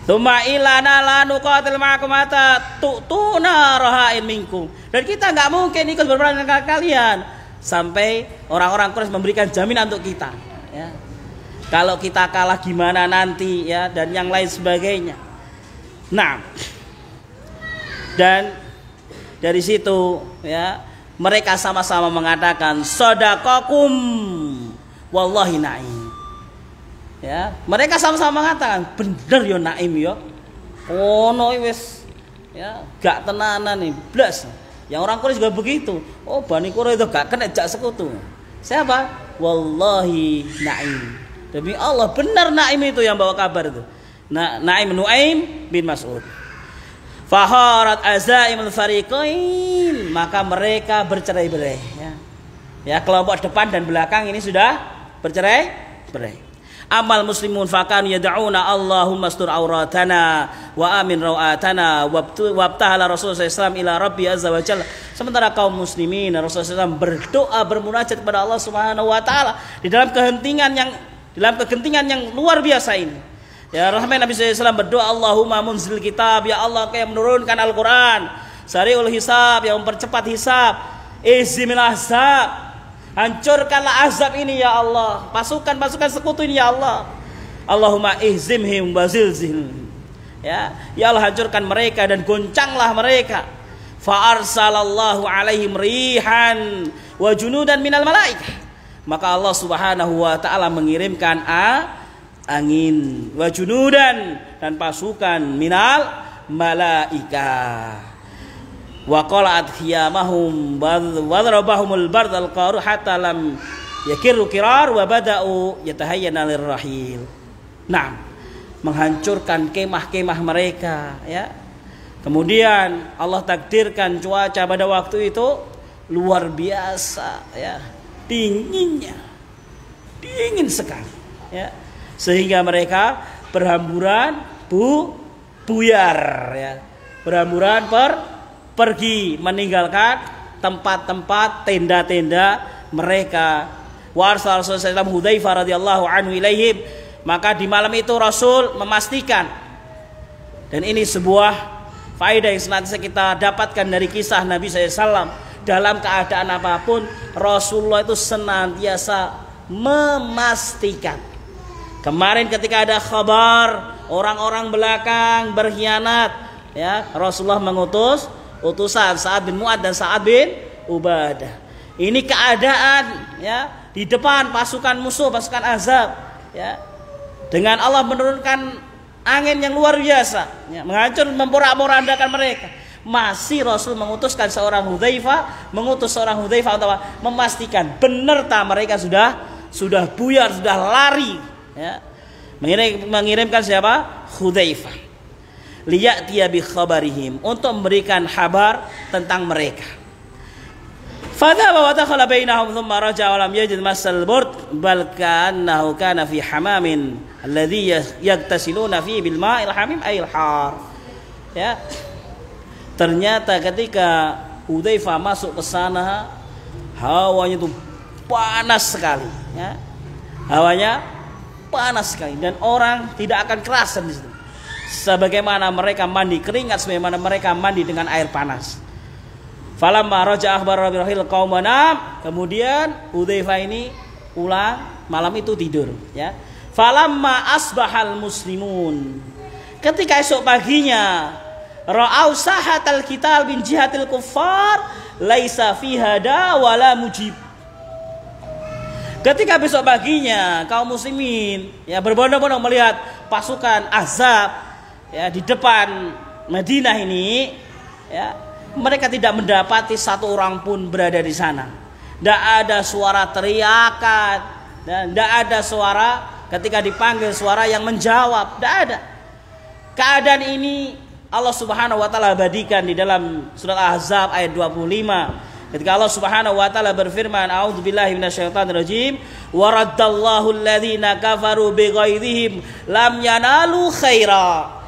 Tsumma ilana la nuqatil ma'akum hatta tu'tuna rahain minkum. Dan kita enggak mungkin ikut berperang dengan kalian sampai orang-orang Quraisy memberikan jaminan untuk kita, ya. Kalau kita kalah gimana nanti, ya, dan yang lain sebagainya. Nah, dan dari situ, ya, mereka sama-sama mengatakan shadaqakum wallahi na'im. Ya, mereka sama-sama mengatakan bener yo Naim yo. Ono wis ya gak tenanan nih, blas. Yang orang Quraisy juga begitu. Oh, Bani Quraisy itu gak kena jak sekutu. Siapa? Wallahi Naim. Demi Allah benar Naim itu yang bawa kabar itu. Naim Nuaim bin Mas'ud. Faharat azaimul fariqain, maka mereka bercerai-berai, ya. Ya, kelompok depan dan belakang ini sudah bercerai-berai. Amal muslimun fakanu yad'una Allahumma astur auratana wa amin rawatana wabtahala Rasulullah SAW ila Rabbi azza wa jalla. Sementara kaum muslimin, Rasulullah SAW berdoa bermunajat kepada Allah Subhanahu wa taala di dalam kegentingan yang luar biasa ini. Ya, rahmat Nabi SAW berdoa, Allahumma munzil kitab, ya Allah yang menurunkan Al-Quran, sari'ul hisab, yang mempercepat hisab, izimil ahzab, hancurkanlah azab ini ya Allah, pasukan-pasukan sekutu ini ya Allah. Allahumma ihzimhim wa zilzil. Ya Allah hancurkan mereka dan goncanglah mereka. Fa arsalallahu alaihim rihan wa junudan minal malaikah. Maka Allah Subhanahu wa taala mengirimkan angin, wa junudan, dan pasukan minal malaikah. Wa qala'at khiyamahum wa darabahumul bardal qaru hatta lam yakirru kirar wa bada'u yatahayyana lirrahil. Nah, menghancurkan kemah-kemah mereka, ya. Kemudian Allah takdirkan cuaca pada waktu itu luar biasa, ya. Dinginnya. Dingin sekali, ya. Sehingga mereka berhamburan buyar, ya. Berhamburan pergi meninggalkan tempat-tempat tenda-tenda mereka. Wa arsala Rasulullah Hudzaifah radhiyallahu anhu ilaihim. Maka di malam itu Rasul memastikan, dan ini sebuah faedah yang senantiasa kita dapatkan dari kisah Nabi SAW, dalam keadaan apapun Rasulullah itu senantiasa memastikan. Kemarin ketika ada kabar orang-orang belakang berkhianat, ya, Rasulullah mengutus utusan Sa'ad bin Mu'adz dan Sa'ad bin Ubadah. Ini keadaan, ya, di depan pasukan musuh, pasukan azab, ya, dengan Allah menurunkan angin yang luar biasa, ya, menghancur, memporak-porandakan mereka. Masih Rasul mengutuskan seorang Hudzaifah untuk memastikan benar tak mereka sudah buyar, sudah lari, ya. Mengirimkan siapa? Hudzaifah. Liya'tiya bi khabarihim, untuk memberikan kabar tentang mereka. Fadhaba wa dakhala bainahum thumma raja'a wa lam yajid masal burd bal ka'annahu kana fi hamamin alladhi yagtasiluna fi bil ma'il hamim ayil har. Ya. Ternyata ketika Hudzaifah masuk ke sana, hawanya itu panas sekali, ya. Hawanya panas sekali dan orang tidak akan kerasan di situ. Sebagaimana mereka mandi keringat, sebagaimana mereka mandi dengan air panas. Falamma raja'a akhbara birahil qaumana, kemudian Hudzaifah ini pulang malam itu tidur, ya. Falamma asbahal muslimun, ketika esok paginya ra'au sahatal qital bin jihatil kuffar laisa fiha da wala mujib. Ketika besok paginya kaum muslimin ya berbondong-bondong melihat pasukan Ahzab ya di depan Madinah ini, ya, mereka tidak mendapati satu orang pun berada di sana. Tidak ada suara teriakan dan tidak ada suara ketika dipanggil suara yang menjawab. Tidak ada. Keadaan ini Allah Subhanahu wa taala abadikan di dalam surat Ahzab ayat 25. Ketika Allah Subhanahu wa taala berfirman, a'udzubillahi minasyaitonirrajim, wa raddallahu alladhina kafaru bighaidhihim lam yanalu khaira.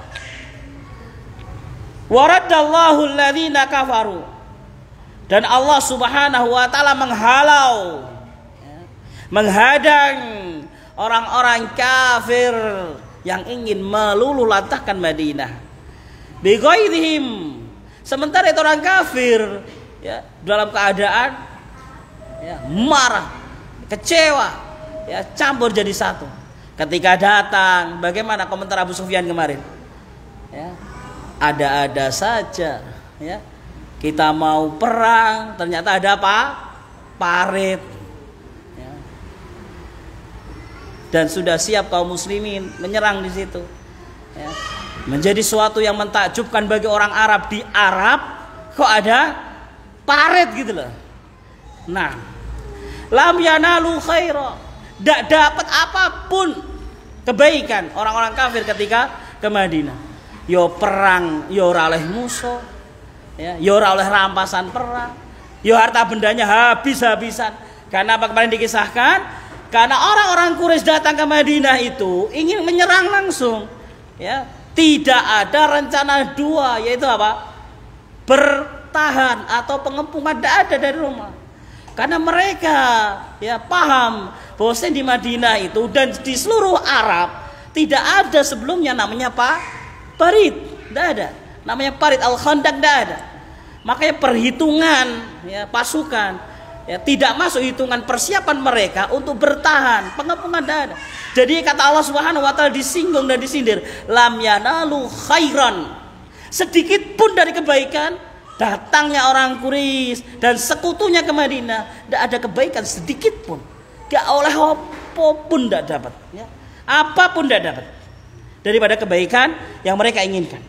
Wa raddallahu alladhina kafaru. Dan Allah Subhanahu wa taala menghalau, menghadang orang-orang kafir yang ingin meluluhlantahkan Madinah. Bighaidhihim, sementara itu orang kafir ya dalam keadaan ya, marah, kecewa, ya campur jadi satu. Ketika datang, bagaimana komentar Abu Sufyan kemarin? Ya, ada-ada saja, ya. Kita mau perang, ternyata ada apa? Parit. Ya. Dan sudah siap kaum muslimin menyerang di situ. Ya. Menjadi suatu yang mentakjubkan bagi orang Arab. Di Arab kok ada parit gitu loh. Nah, lam yanalu khaira, tidak dapat apapun kebaikan orang-orang kafir ketika ke Madinah. Yo perang, yo ora oleh musuh, ya, yo ora oleh rampasan perang, yo harta bendanya habis-habisan. Karena apa kemarin dikisahkan? Karena orang-orang Quraisy datang ke Madinah itu ingin menyerang langsung, ya. Tidak ada rencana dua, yaitu apa? Bertahan atau pengepungan, tidak ada dari rumah. Karena mereka ya paham bahwa di Madinah itu dan di seluruh Arab tidak ada sebelumnya namanya parit, tidak ada. Namanya parit al-khandaq, tidak ada. Makanya perhitungan ya pasukan ya tidak masuk hitungan persiapan mereka untuk bertahan, pengepungan tidak ada. Jadi kata Allah Subhanahu wa taala disinggung dan disindir, lam yanalu khairan. Sedikit pun dari kebaikan datangnya orang Quraisy dan sekutunya ke Madinah, tidak ada kebaikan sedikit pun. Gak oleh apapun tidak dapat, ya. Apapun tidak dapat daripada kebaikan yang mereka inginkan.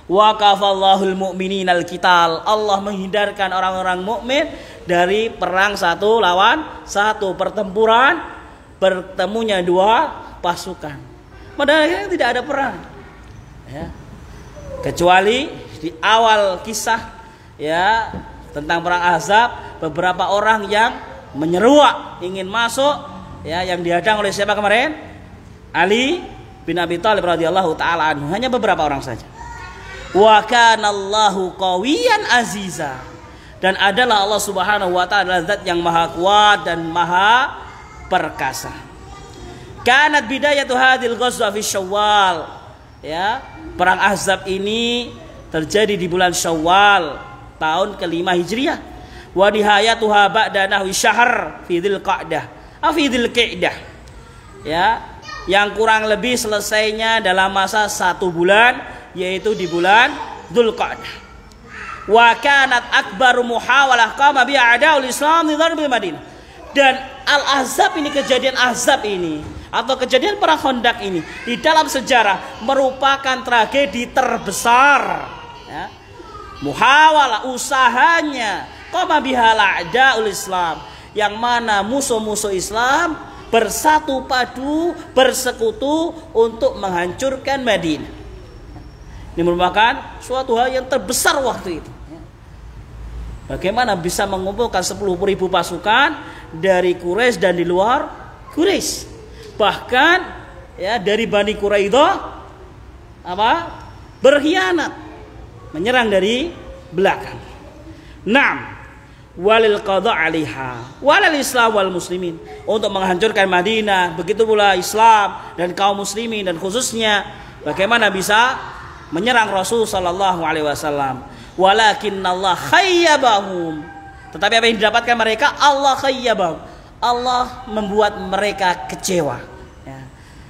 Wa kafallahul mu'mininal qital. Allah menghindarkan orang-orang mukmin dari perang satu lawan satu, pertempuran bertemunya dua pasukan. Padahal tidak ada perang, ya. Kecuali di awal kisah ya tentang perang Ahzab, beberapa orang yang menyeruak ingin masuk, ya, yang dihadang oleh siapa kemarin? Ali bin Abi Thalib radhiyallahu taala anhu. Hanya beberapa orang saja. Wa kana Allahu qawiyan aziza. Dan adalah Allah Subhanahu wa taala zat yang maha kuat dan maha perkasa. Kanat bidayatu hadil ghazwa fi Syawal. Ya, perang Ahzab ini terjadi di bulan Syawal tahun ke-5 Hijriah. Wa nihayatuha ba'da nahwi syahr fi dzulqa'dah. Fi dzulqa'dah. Ya, yang kurang lebih selesainya dalam masa 1 bulan, yaitu di bulan Dzulqa'dah. Wa kanat akbaru muhawalah qama bi a'da'ul Islam di dharbil Madinah. Dan Al-Ahzab ini, kejadian Ahzab ini atau kejadian perang Khandaq ini di dalam sejarah merupakan tragedi terbesar, ya. Muhawalah, usahanya qama bihal a'da'ul Islam, yang mana musuh-musuh Islam bersatu padu, bersekutu untuk menghancurkan Madinah. Ini merupakan suatu hal yang terbesar waktu itu. Bagaimana bisa mengumpulkan 10.000 pasukan dari Quraisy dan di luar Quraisy. Bahkan ya dari Bani Quraidah berkhianat, menyerang dari belakang. Naam, walil qada 'alaiha walil Islam wal muslimin, untuk menghancurkan Madinah, begitu pula Islam dan kaum muslimin, dan khususnya bagaimana bisa menyerang Rasul sallallahu alaihi wasallam. Walakinallah khayyabahum, tetapi apa yang didapatkan mereka? Allah khayyabahum, Allah membuat mereka kecewa, ya.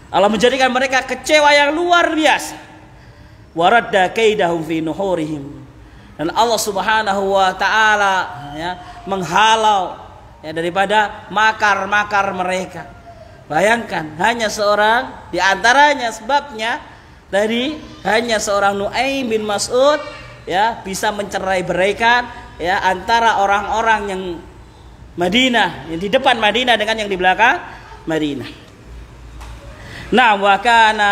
Allah menjadikan mereka kecewa yang luar biasa. wa radda kaidahum fi nuhurihim. Dan Allah Subhanahu wa taala ya menghalau ya daripada makar-makar mereka. Bayangkan hanya seorang di antaranya sebabnya dari hanya seorang Nu'aim bin Mas'ud ya bisa mencerai-beraikan ya antara orang-orang yang Madinah, yang di depan Madinah dengan yang di belakang Madinah. Nah, wa kana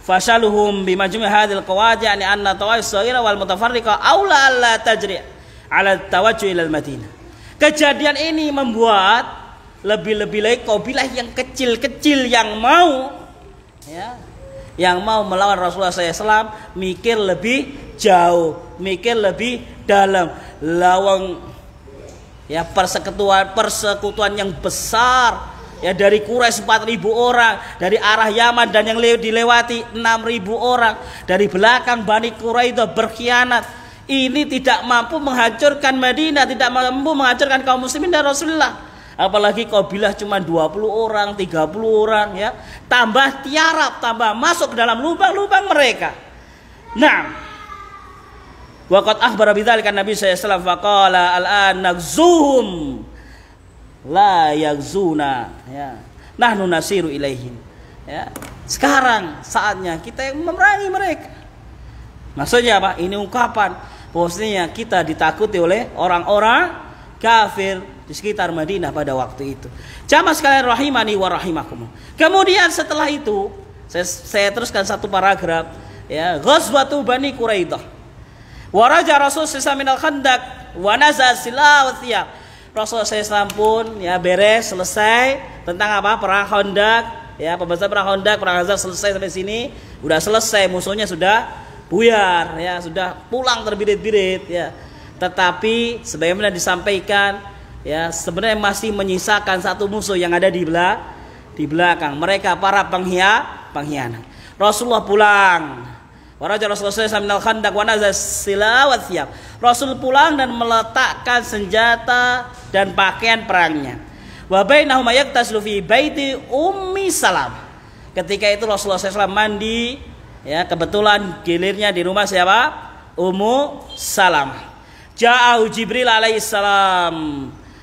fashaluhum bi majmu' hadhil qawadi' yani anna tawais saghira wal mutafarriqa aula alla tajri' ala tawajjuh ila al-Madinah. Kejadian ini membuat lebih-lebih lagi kabilah yang kecil-kecil yang mau ya, yang mau melawan Rasulullah SAW mikir lebih jauh, mikir lebih dalam, lawang ya persekutuan yang besar ya dari Quraisy 4.000 orang, dari arah Yaman dan yang dilewati 6.000 orang, dari belakang Bani Quraidah berkhianat. Ini tidak mampu menghancurkan Madinah, tidak mampu menghancurkan kaum muslimin dan Rasulullah. Apalagi kabilah cuma 20 orang, 30 orang ya. Tambah tiarap, tambah masuk ke dalam lubang-lubang mereka. Nah, waqad akhbara bidzalika Nabi sallallahu alaihi wasallam faqala al-an nagzuhum la yaghzuna ya. Nahnu nasiru ilaihim. Ya. Sekarang saatnya kita yang memerangi mereka. Maksudnya apa? Ini ungkapan bahwasanya kita ditakuti oleh orang-orang kafir di sekitar Madinah pada waktu itu. Jamaah sekalian rahimani wa rahimakum. Kemudian setelah itu saya teruskan satu paragraf ya, Ghazwatu Bani Quraidah. Wa raja Rasul sallallahu minal khandaq wa nazal silah wa thiyab. Rasul sallallahu pun ya beres selesai tentang apa? Perang Khandaq ya, pembahasan perang Khandaq, perang Ghazal selesai sampai sini, udah selesai, musuhnya sudah buyar ya, sudah pulang terbirit-birit ya. Tetapi sebagaimana disampaikan ya, sebenarnya masih menyisakan satu musuh yang ada di belakang mereka, para pengkhianat. Rasulullah pulang. Waraja Rasulullah sallallahu minal khandaq wa nazal silah wa thiyab. Rasul pulang dan meletakkan senjata dan pakaian perangnya. Wa bainahum yaktasilu fi baiti Ummi Salam. Ketika itu Rasulullah SAW mandi ya, kebetulan gilirnya di rumah siapa? Ummu Salam. Ja'ahu Jibril alaihissalam.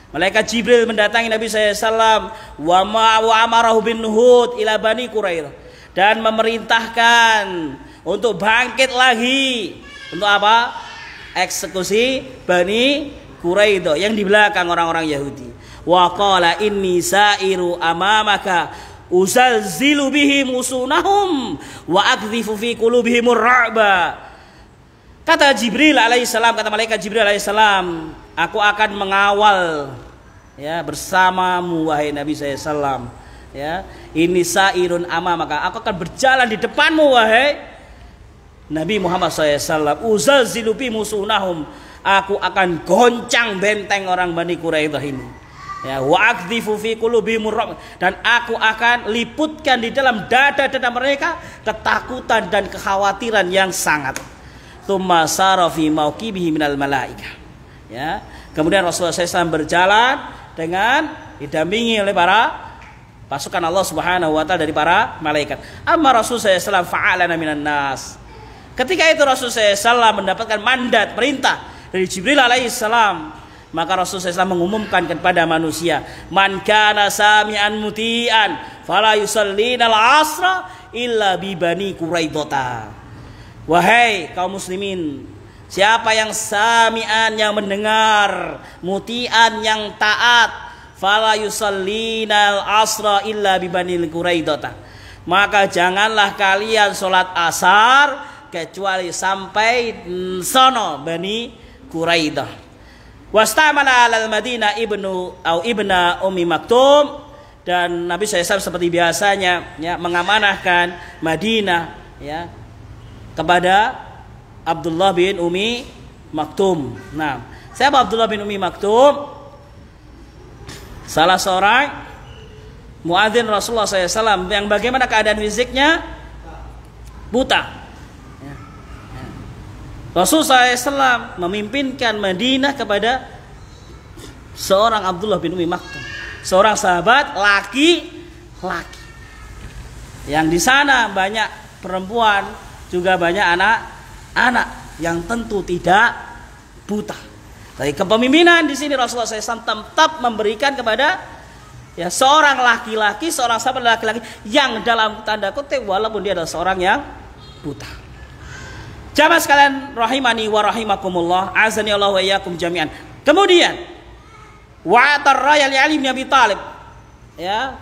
Malaikat Jibril mendatangi Nabi SAW. Wa amarahu bin Hud ila Bani Quraidah. Dan memerintahkan untuk bangkit lagi. Untuk apa? Eksekusi Bani Quraidah yang di belakang orang-orang Yahudi. Wa qala inni sa'iru amamaka uzalzilu bihim usunahum wa akdhifu fi qulubihimur ra'ba. Kata Jibril alaihissalam, kata malaikat Jibril alaihissalam, aku akan mengawal ya bersamamu wahai Nabi SAW ya. Ini sairun amamaka, aku akan berjalan di depanmu wahai Nabi Muhammad SAW. Uzalzilu bi musunahum, aku akan goncang benteng orang Bani Quraidah ini ya. Wa akdhifu fi qulubihimur ru'b, dan aku akan liputkan di dalam dada-dada mereka ketakutan dan kekhawatiran yang sangat. Tsumma sara fi mauqibihi minal malaikah ya. Kemudian Rasulullah SAW berjalan dengan didampingi oleh para pasukan Allah Subhanahu wa taala dari para malaikat. Amma Rasulullah SAW fa'alana minan nas. Ketika itu Rasulullah SAW mendapatkan mandat perintah dari Jibril alaihissalam, maka Rasulullah SAW mengumumkan kepada manusia, man kana sami'an muti'an fala yusallina al-asra illa bi Bani Quraidah. Wahai kaum muslimin, siapa yang sami'an, yang mendengar, muti'an, yang taat, fala yusallina al-asra illa bi Bani Quraidah, maka janganlah kalian sholat asar kecuali sampai sono Bani Quraidah. Wastamala alal Madinah ibna Ummi Maktum, dan Nabi SAW seperti biasanya ya, mengamanahkan Madinah ya kepada Abdullah bin Ummi Maktum. Nah, siapa Abdullah bin Ummi Maktum? Salah seorang muadzin Rasulullah SAW yang bagaimana keadaan fisiknya? Buta. Rasulullah SAW memimpinkan Madinah kepada seorang Abdullah bin Ummi Maktum, seorang sahabat laki-laki yang di sana banyak perempuan juga banyak anak-anak yang tentu tidak buta. Tapi kepemimpinan di sini Rasulullah SAW tetap memberikan kepada ya seorang laki-laki, seorang sahabat laki-laki yang dalam tanda kutip walaupun dia adalah seorang yang buta. Jamaah sekalian rahimani wa rahimakumullah, azani Allah wa iyyakum jami'an. Kemudian wa'atar raya li Ali bin Abi Thalib, ya,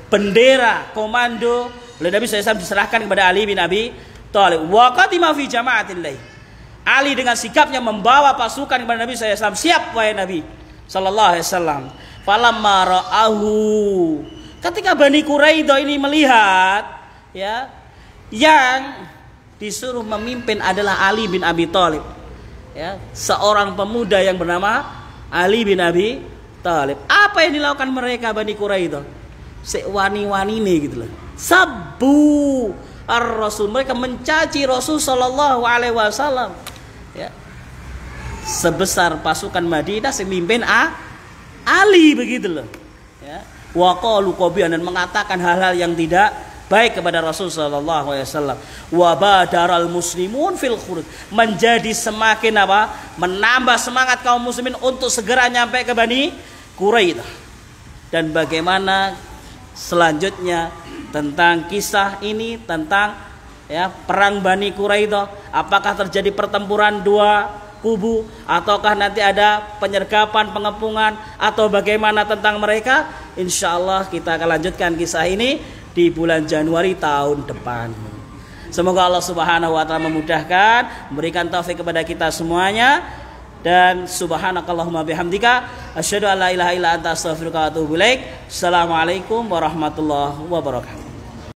bendera komando oleh Nabi SAW diserahkan kepada Ali bin Abi Thalib. Wa qatima fi jama'atillah. Ali dengan sikapnya membawa pasukan kepada Nabi SAW. Siap wahai Nabi sallallahu alaihi wasallam. Falamma ra'ahu, ketika Bani Quraidah ini melihat ya yang disuruh memimpin adalah Ali bin Abi Thalib, ya, seorang pemuda yang bernama Ali bin Abi Thalib. Apa yang dilakukan mereka Bani Quraidah? Sewani-wani nih gitu loh. Sabbu ar-Rasul, mereka mencaci Rasul sallallahu alaihi wasallam. Ya. Sebesar pasukan Madinah semimpin Ali begitu loh. Ya. Wa qalu qabihan, dan mengatakan hal-hal yang tidak baik kepada Rasul sallallahu alaihi wasallam. Wa badaral muslimun fil khuruj, menjadi semakin apa? Menambah semangat kaum muslimin untuk segera nyampe ke Bani Quraidah. Dan bagaimana selanjutnya tentang kisah ini, tentang ya perang Bani Quraidah, apakah terjadi pertempuran dua kubu ataukah nanti ada penyergapan, pengepungan, atau bagaimana tentang mereka, insyaallah kita akan lanjutkan kisah ini di bulan Januari tahun depan. Semoga Allah Subhanahu wa taala memudahkan, memberikan taufik kepada kita semuanya. Dan subhanakallahumma bihamdika asyhadu an la ilaha illa anta astaghfiruka wa atubu ilaik. Assalamualaikum warahmatullahi wabarakatuh.